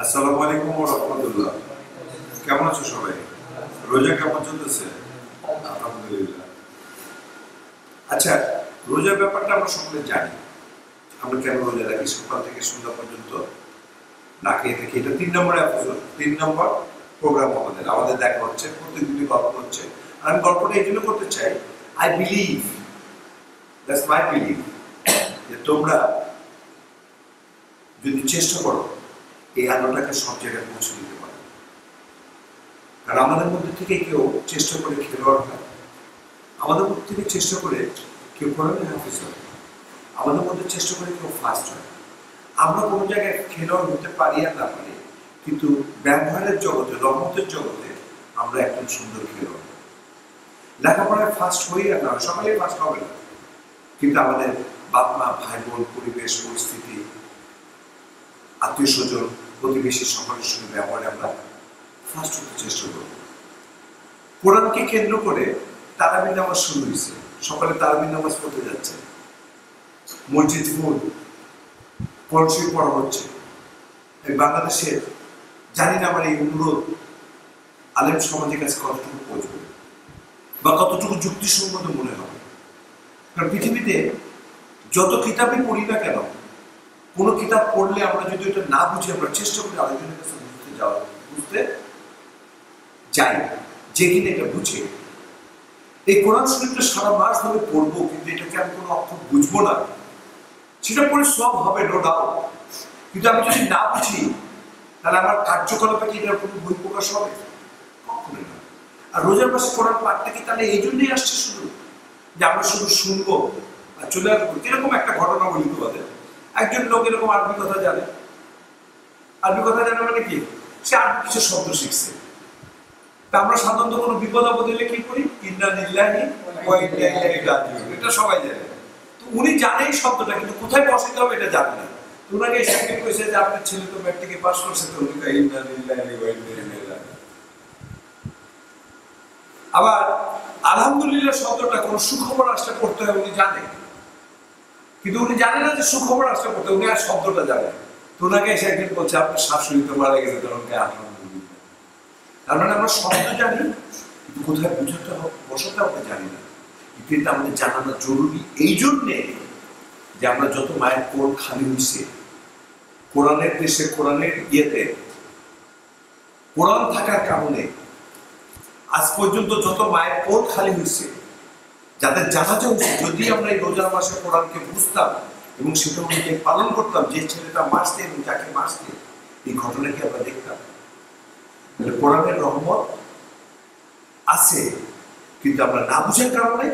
আসসালামু আলাইকুম ওয়া রাহমাতুল্লাহ। কেমন আছো সবাই? রোজা কেমন চলতেছে? আলহামদুলিল্লাহ। আচ্ছা, রোজার ব্যাপারটা আমরা সকলে জানি। আমরা কেন রোজা রাখি? সকাল থেকে সন্ধ্যা পর্যন্ত না খেয়ে থাকি। এটা ৩ নম্বর এপিসোড, ৩ নম্বর প্রোগ্রাম আমাদের দেখা হচ্ছে, প্রতিদিনই গল্প হচ্ছে। আর আমি গল্পটা এই জন্য করতে চাই, I believe, that's my believe, যে তোমরা যদি চেষ্টা করো এই আলোটাকে সব জায়গায় পৌঁছে দিতে পারো। কারণ আমাদের মধ্যে থেকে কেউ চেষ্টা করে খেলোয়াড় হয়, আমাদের মধ্যে থেকে চেষ্টা করে কেউ কোরআনে হাফেজ হয়, আমাদের মধ্যে চেষ্টা করে কেউ ফার্স্ট হয়। আমরা কোনো জায়গায় খেলোয়াড় হতে পারি আর না পারি, কিন্তু ব্যবহারের জগতে, রহমতের জগতে আমরা একজন সুন্দর খেলোয়াড়। লেখাপড়ায় ফার্স্ট হই আর না, সকালেই ফার্স্ট হবে না, কিন্তু আমাদের বাপ মা, ভাই বোন, পরিবেশ, পরিস্থিতি, আত্মীয় স্বজন, প্রতিবেশী সকলের সঙ্গে ব্যবহারে আমরা ফার্স্ট হতে চেষ্টা করব। কোরআনকে কেন্দ্র করে তারাবির নামাজ শুরু হয়েছে, সকালে তারাবির নামাজ পড়তে যাচ্ছে, মসজিদ ফুল, পড়শি পড়া হচ্ছে। বাংলাদেশে জানি না আমার এই অনুরোধ আলেম সমাজের কাছে কতটুকু পৌঁছবে বা কতটুকু যুক্তিসঙ্গত মনে হবে। কারণ পৃথিবীতে যত কিতাবই পড়ি না কেন, কোনো কিতাব পড়লে আমরা যদি এটা না বুঝি, আমরা চেষ্টা করি আরেকজনের কাছে বুঝতে যাই, যে কিনা এটা বুঝে। এই কোরআন শরীফটা সারা মাস ধরে পড়বো, কিন্তু এটাকে আমি কোনো অক্ষর বুঝবো না, সেটা পরে সব হবে, নো ডাউট। কিন্তু আমি যদি না বুঝি, তাহলে আমার কার্যকলাপে কি এটার কোনো বই প্রকাশ হবে? কখনোই না। আর রোজার মাসে কোরআন পাঠটা কি তাহলে এই জন্যই আসছে শুধু, যে আমরা শুধু শুনবো আর চলে আসবো? কিরকম একটা ঘটনা বলি তোমাদের। একজন লোক এরকম আরবি কথা জানে। আরবি কথা জানে মানে কি? সে আরবি কিছু শব্দ শিখছে। তা আমরা সাধারণত কোনো বিপদ আপদ এলে কি করি? ইন্না লিল্লাহি ওয়া ইন্না ইলাইহি রাজিউন, এটা সবাই জানে। তো উনি জানে এই শব্দটা, কিন্তু কোথায় বসাতে হবে এটা জানে না। তো ওনাকে এসে কইছে যে আপনার ছেলে তো ম্যাট্রিকে পাস করছে, তো উনি কয় ইন্না লিল্লাহি ওয়া ইন্না ইলাইহি রাজিউন। আবার আলহামদুলিল্লাহ শব্দটা কোন সুখবর আসলে করতে হয় উনি জানে, কিন্তু উনি জানে না যে সুখবর আসলে করতে, উনি আর শব্দটা জানে। তো ওনাকে এসে একদিন বলছে আপনার শাশুড়ি তো মারা গেছে, তখন আলহামদুলিল্লাহ। তার মানে আমরা শব্দ জানি, কিন্তু কোথায় বুঝাতে হবে, বসাতে হবে জানি না। কিন্তু আমাদের জানানো জরুরি এই জন্যে যে আমরা যত মায়ের কোল খালি হয়েছে কোরআনের দেশে, কোরআনের ইয়েতে, কোরআন থাকার কারণে আজ পর্যন্ত যত মায়ের কোল খালি হয়েছে, যাদের জানাজা হয়েছে, যদি আমরা এই রোজার মাসে কোরআনকে বুঝতাম এবং সেটা অনুযায়ী পালন করতাম, যে ছেলেটা মারছে এবং যাকে মারছে, এই ঘটনাকে আমরা দেখতাম। কোরআনের রহমত আছে, কিন্তু আমরা না বুঝার কারণে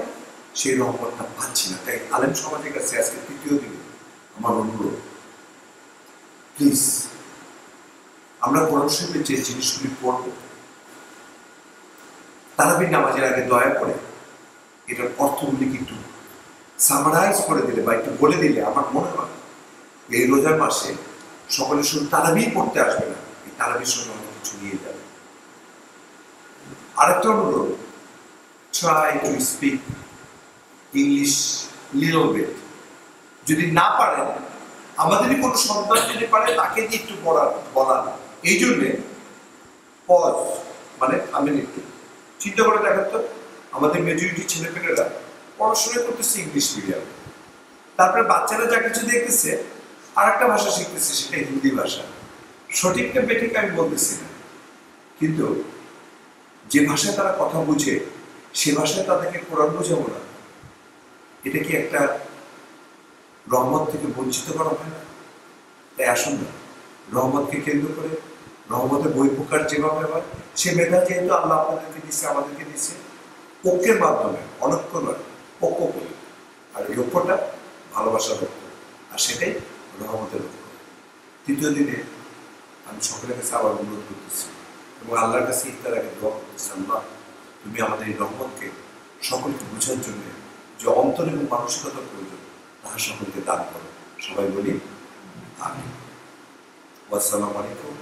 সেই রহমতটা পাচ্ছি না। তাই আলেম সমাজের কাছে আজকে তৃতীয় দিনে আমার অনুরোধ, প্লিজ আমরা কোরআন শরীফের যে জিনিসগুলি পড়ব, তারাবির নামাজের আগে দয়া করে এটার অর্থগুলি একটু সামারাইজ করে দিলে বা একটু বলে দিলে, আমার মনে হয় এই রোজার মাসে সকলে শুধু তারাবি পড়তে আসবে না, এই তারাবির সঙ্গে অনেক কিছু নিয়ে যাবে। আরেকটা অনুরোধ, try to speak English little bit. যদি না পারেন, আমাদেরই কোনো সন্তান যদি পারে, তাকে দিয়ে একটু বলান। এই জন্যে পজ, মানে আমি একটু চিন্তা করে দেখেন তো, আমাদের মেজরিটি ছেলেপেলেরা পড়াশোনা করতেছে ইংলিশ মিডিয়াম, তারপরে বাচ্চারা যা কিছু দেখতেছে আর একটা ভাষা শিখতেছে, সেটা হিন্দি ভাষা। সঠিকটা বেঠিক আমি বলতেছি না, কিন্তু যে ভাষায় তারা কথা বুঝে সে ভাষায় তাদেরকে কোরআন বোঝাবো না, এটা কি একটা রহমত থেকে বঞ্চিত করা হয় না? তাই আসুন না, রহমতকে কেন্দ্র করে রহমতের বই প্রকার যেভাবে হয়, সে মেধা যেহেতু আল্লাহ আপনাদেরকে দিচ্ছে, আমাদেরকে দিচ্ছে, ঐক্যের মাধ্যমে, অনৈক্য নয়, ঐক্য করি। আর এই ঐক্যটা ভালোবাসার ঐক্য, আর সেটাই রহমতের ঐক্য। তৃতীয় দিনে আমি সকলের কাছে আবার অনুরোধ করতেছি এবং আল্লাহর কাছে ইফতার আগে দোয়া করতেছি, আল্লাহ তুমি আমাদের এই রহমতকে সকলকে বোঝার জন্য যে অন্তর এবং মানসিকতার প্রয়োজন, তাহা সকলকে দান করো। সবাই বলি আমিন। আসসালামু আলাইকুম।